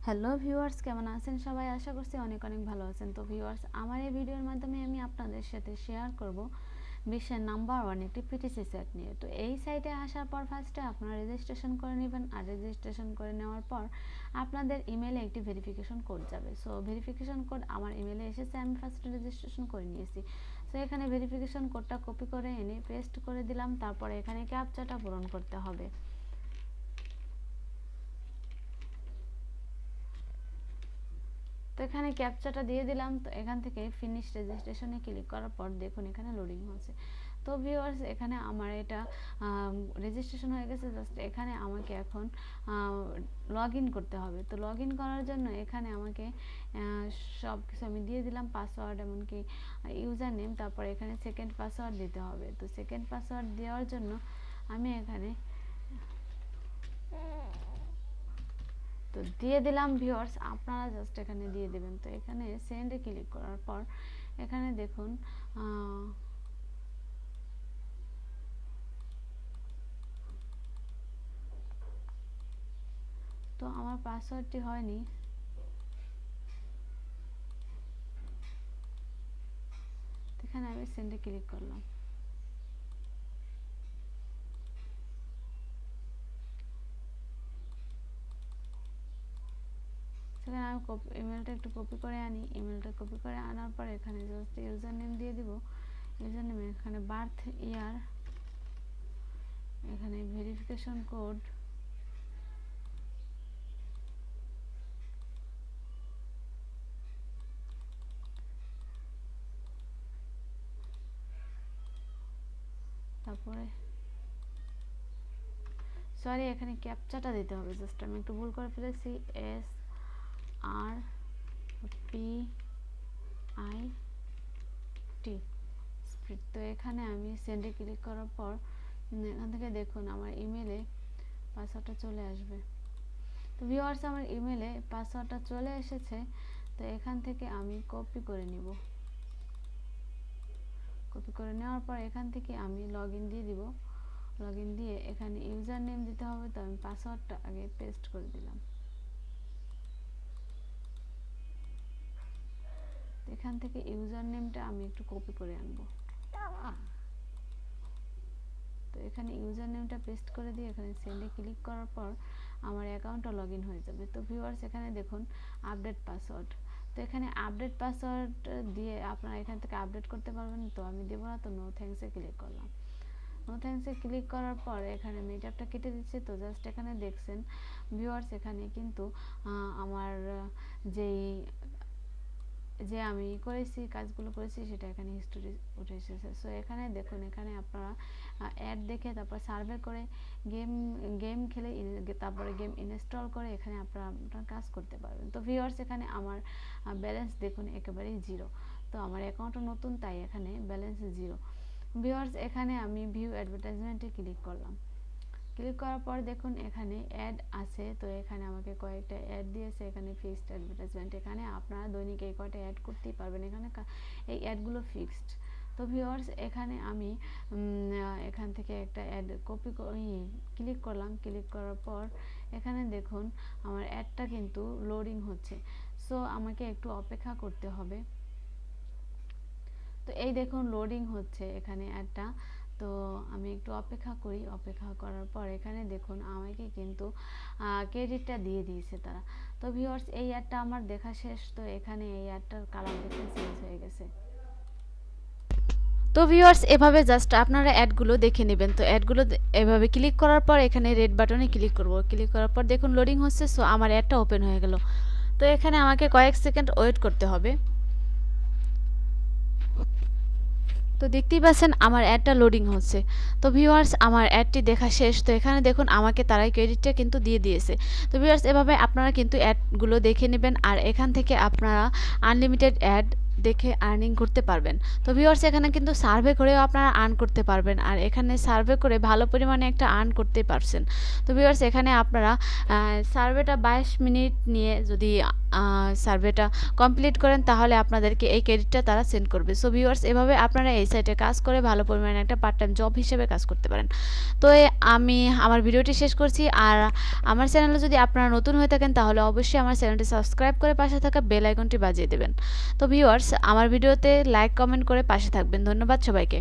Hello viewers, কেমন আছেন সবাই? আশা করছি অনেক অনেক ভালো আছেন। তো ভিউয়ার্স, আমার এই ভিডিওর মাধ্যমে আমি আপনাদের সাথে শেয়ার করব বিশ্বের নাম্বার 1 একটি পিটিসি সেট নিয়ে। তো এই সাইটে আসার পর ফার্স্টে আপনারা রেজিস্ট্রেশন করে নেবেন, আর রেজিস্ট্রেশন করে নেওয়ার পর আপনাদের ইমেলে একটি ভেরিফিকেশন কোড যাবে। সো ভেরিফিকেশন কোড আমার ইমেলে এসেছে, আমি ফার্স্টে রেজিস্ট্রেশন করে নিয়েছি। সো এখানে ভেরিফিকেশন কোডটা কপি করে এনে পেস্ট করে দিলাম, তারপরে এখানে ক্যাপচাটা পূরণ করতে হবে। তো এখানে ক্যাপচাটা দিয়ে দিলাম। তো এখান থেকে ফিনিশ রেজিস্ট্রেশনে ক্লিক করার পর দেখুন এখানে লোডিং হচ্ছে। তো ভিউয়ার্স, এখানে আমার এটা রেজিস্ট্রেশন হয়ে গেছে। জাস্ট এখানে আমাকে এখন লগ ইন করতে হবে। তো লগ ইন করার জন্য এখানে আমাকে সব কিছু আমি দিয়ে দিলাম, পাসওয়ার্ড এমনকি ইউজার নেম, তারপর এখানে সেকেন্ড পাসওয়ার্ড দিতে হবে। তো সেকেন্ড পাসওয়ার্ড দেওয়ার জন্য আমি এখানে তো দিয়ে দিলাম। ভিউয়ার্স, আপনারা জাস্ট এখানে দিয়ে দেবেন। তো এখানে সেন্ডে ক্লিক করার পর এখানে দেখুন তো আমার পাসওয়ার্ডটি হয়নি। এখানে আমি সেন্ডে ক্লিক করলাম। সেখানে আমি ইমেলটা একটু কপি করে আনি। ইমেলটা কপি করে আনার পর এখানে জাস্ট ইউজার নেম দিয়ে দিব। ইউজার নেম এখানে বার্থ ইয়ার, এখানে ভেরিফিকেশন কোড, তারপরে সরি এখানে ক্যাপচাটা দিতে হবে। জাস্ট আমি একটু ভুল করে ফেলেছি। SRPIT স্প্রিট। তো এখানে আমি সেন্ডে ক্লিক করার পর এখান থেকে দেখুন আমার ইমেলে পাসওয়ার্ডটা চলে আসবে। তো ভিউয়ার্স, আমার ইমেলে পাসওয়ার্ডটা চলে এসেছে। তো এখান থেকে আমি কপি করে নিব। কপি করে নেওয়ার পর এখান থেকে আমি লগ ইন দিয়ে দিব। লগ ইন দিয়ে এখানে ইউজার নেম দিতে হবে। তো আমি পাসওয়ার্ডটা আগে পেস্ট করে দিলাম। এখান থেকে ইউজার নেমটা আমি একটু কপি করে আনবো। তো এখানে ইউজার নেমটা পেস্ট করে দিয়ে এখানে সেন্ডে ক্লিক করার পর আমার অ্যাকাউন্টটা লগ ইন হয়ে যাবে। তো ভিউয়ার্স, এখানে দেখুন আপডেট পাসওয়ার্ড। তো এখানে আপডেট পাসওয়ার্ড দিয়ে আপনারা এখান থেকে আপডেট করতে পারবেন। তো আমি দেবো না, তো নো থ্যাঙ্কসে ক্লিক করলাম। নো থ্যাঙ্কসে ক্লিক করার পর এখানে মিটআপটা কেটে দিচ্ছে। তো জাস্ট এখানে দেখছেন ভিউয়ার্স, এখানে কিন্তু আমার যেই যে আমি করেছি, কাজগুলো করেছি, সেটা এখানে হিস্টোরি উঠে এসেছে। সো এখানে দেখুন, এখানে আপনারা অ্যাড দেখে তারপর সার্ভে করে গেম খেলে তারপরে গেম ইনস্টল করে এখানে আপনারা আপনার কাজ করতে পারবেন। তো ভিউয়ার্স, এখানে আমার ব্যালেন্স দেখুন একেবারেই জিরো। তো আমার অ্যাকাউন্টও নতুন, তাই এখানে ব্যালেন্স জিরো। ভিউয়ার্স, এখানে আমি ভিউ অ্যাডভার্টাইজমেন্টে ক্লিক করলাম। ক্লিক করার পর দেখুন এখানে অ্যাড আছে। তো এখানে আমাকে কয়েকটা অ্যাড দিয়েছে। এখানে ফিক্সড অ্যাডভার্টাইজমেন্ট, এখানে আপনারা দৈনিক এই কয়টা অ্যাড করতেই পারবেন। এখানে এই অ্যাডগুলো ফিক্সড। তো ভিউয়ার্স, এখানে আমি এখান থেকে একটা অ্যাড কপি ক্লিক করলাম। ক্লিক করার পর এখানে দেখুন আমার অ্যাডটা কিন্তু লোডিং হচ্ছে। সো আমাকে একটু অপেক্ষা করতে হবে। তো এই দেখুন লোডিং হচ্ছে এখানে অ্যাডটা। তো আমি একটু অপেক্ষা করি। অপেক্ষা করার পর এখানে দেখুন আমাকে কিন্তু ক্রেডিটটা দিয়ে দিয়েছে তারা। তো ভিউয়ার্স, এই অ্যাডটা আমার দেখা শেষ। তো এখানে এই অ্যাডটার কালার দেখুন চেঞ্জ হয়ে গেছে। তো ভিউয়ার্স, এভাবে জাস্ট আপনারা অ্যাডগুলো দেখে নেবেন। তো অ্যাডগুলো এভাবে ক্লিক করার পর এখানে রেড বাটনে ক্লিক করব। ক্লিক করার পর দেখুন লোডিং হচ্ছে। সো আমার অ্যাডটা ওপেন হয়ে গেল। তো এখানে আমাকে কয়েক সেকেন্ড ওয়েট করতে হবে। তো দেখতেই পাচ্ছেন আমার অ্যাডটা লোডিং হচ্ছে। তো ভিউয়ার্স, আমার অ্যাডটি দেখা শেষ। তো এখানে দেখুন আমাকে তারাই ক্রেডিটটা কিন্তু দিয়ে দিয়েছে। তো ভিউয়ার্স, এভাবে আপনারা কিন্তু অ্যাডগুলো দেখে নেবেন, আর এখান থেকে আপনারা আনলিমিটেড অ্যাড দেখে আর্নিং করতে পারবেন। তো ভিউয়ার্স, এখানে কিন্তু সার্ভে করেও আপনারা আর্ন করতে পারবেন, আর এখানে সার্ভে করে ভালো পরিমাণে একটা আর্ন করতে পারছেন। তো ভিউয়ার্স, এখানে আপনারা সার্ভেটা 22 মিনিট নিয়ে যদি সার্ভেটা কমপ্লিট করেন তাহলে আপনাদেরকে এই ক্রেডিটটা তারা সেন্ড করবে। সো ভিউয়ার্স, এভাবে আপনারা এই সাইটে কাজ করে ভালো পরিমাণে একটা পার্ট টাইম জব হিসেবে কাজ করতে পারেন। তো আমি আমার ভিডিওটি শেষ করছি। আর আমার চ্যানেলে যদি আপনারা নতুন হয়ে থাকেন তাহলে অবশ্যই আমার চ্যানেলটি সাবস্ক্রাইব করে পাশে থাকা বেল আইকনটি বাজিয়ে দেবেন। তো ভিউয়ার্স, আমার ভিডিওতে লাইক কমেন্ট করে পাশে থাকবেন। ধন্যবাদ সবাইকে।